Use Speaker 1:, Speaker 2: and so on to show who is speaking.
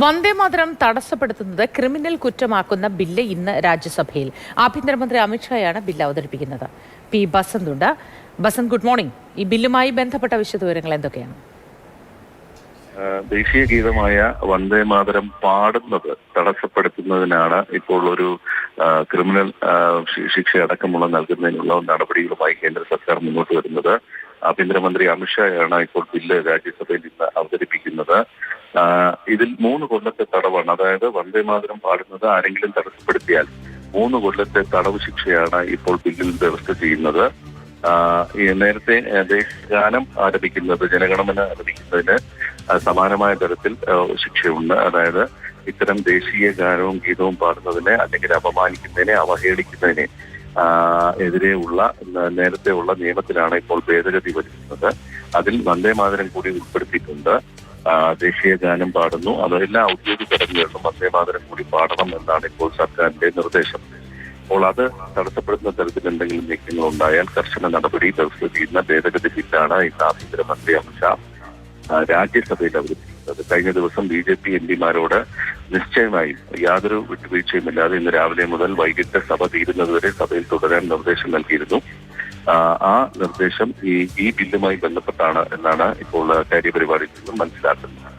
Speaker 1: Vande Mataram തടസ്സപ്പെടുത്തുന്നത് criminal കുറ്റമാക്കുന്ന bill ഇന്ന് രാജ്യസഭയിൽ. ആഭ്യന്തരമന്ത്രി അമിത്ഷായാണ് ബില്ല് അവതരിപ്പിക്കുന്നത്. പി ബസന്ത് ഉണ്ട്. Basant, good morning. ഈ ബില്ലുമായി ബന്ധപ്പെട്ട വിശദവിവരങ്ങൾ എന്തൊക്കെയാണ്?
Speaker 2: ദേശീയ ഗീതമായ വന്ദേമാതരം പാടുന്നത് തടസ്സപ്പെടുത്തുന്നതിനാണ് ഇപ്പോൾ ഒരു ക്രിമിനൽ ശിക്ഷ അടക്കമുള്ള നൽകുന്നതിനുള്ള നടപടികളുമായി കേന്ദ്ര സർക്കാർ മുന്നോട്ട് വരുന്നത്. ആഭ്യന്തരമന്ത്രി അമിത്ഷായാണ് ഇപ്പോൾ ബില്ല് രാജ്യസഭയിൽ ഇന്ന് അവതരിപ്പിക്കുന്നത്. ഇതിൽ 3 കൊല്ലത്തെ തടവാണ്. അതായത് വന്ദേമാതരം പാടുന്നത് ആരെങ്കിലും തടസ്സപ്പെടുത്തിയാൽ 3 കൊല്ലത്തെ തടവ് ശിക്ഷയാണ് ഇപ്പോൾ ബില്ലിൽ വ്യവസ്ഥ ചെയ്യുന്നത്. നേരത്തെ ദേശഗാനം ആരംഭിക്കുന്നത്, ജനഗണമന ആരംഭിക്കുന്നതിന് സമാനമായ തരത്തിൽ ശിക്ഷയുണ്ട്. അതായത് ഇത്തരം ദേശീയ ഗാനവും ഗീതവും പാടുന്നതിനെ അല്ലെങ്കിൽ അപമാനിക്കുന്നതിനെ, അവഹേളിക്കുന്നതിനെ എതിരെയുള്ള നേരത്തെയുള്ള നിയമത്തിലാണ് ഇപ്പോൾ ഭേദഗതി വരുത്തുന്നത്. അതിൽ വന്ദേമാതരം കൂടി ഉൾപ്പെടുത്തിയിട്ടുണ്ട്. ദേശീയ ഗാനം പാടുന്നു, അതെല്ലാ ഔദ്യോഗിക ചടങ്ങുകളിലും വന്ദേമാതരം കൂടി പാടണം എന്നാണ് ഇപ്പോൾ സർക്കാരിന്റെ നിർദ്ദേശം. അപ്പോൾ അത് തടസ്സപ്പെടുത്തുന്ന തരത്തിൽ എന്തെങ്കിലും നീക്കങ്ങൾ ഉണ്ടായാൽ കർശന നടപടി വ്യവസ്ഥ ചെയ്യുന്ന ഭേദഗതി ബില്ലാണ് ഇന്ന് ആഭ്യന്തരമന്ത്രി അമിത്ഷാ രാജ്യസഭയിൽ അവതരിപ്പിക്കുന്നത്. കഴിഞ്ഞ ദിവസം BJP MPമാരോട് നിശ്ചയമായും യാതൊരു വിട്ടുവീഴ്ചയുമില്ലാതെ ഇന്ന് രാവിലെ മുതൽ വൈകിട്ട് സഭ തീരുന്നതുവരെ സഭയിൽ തുടരാൻ നിർദ്ദേശം നൽകിയിരുന്നു. ആ നിർദ്ദേശം ഈ ബില്ലുമായി ബന്ധപ്പെട്ടാണ് എന്നാണ് ഇപ്പോൾ കാര്യപരിപാടിയിൽ നിന്നും മനസ്സിലാക്കുന്നത്.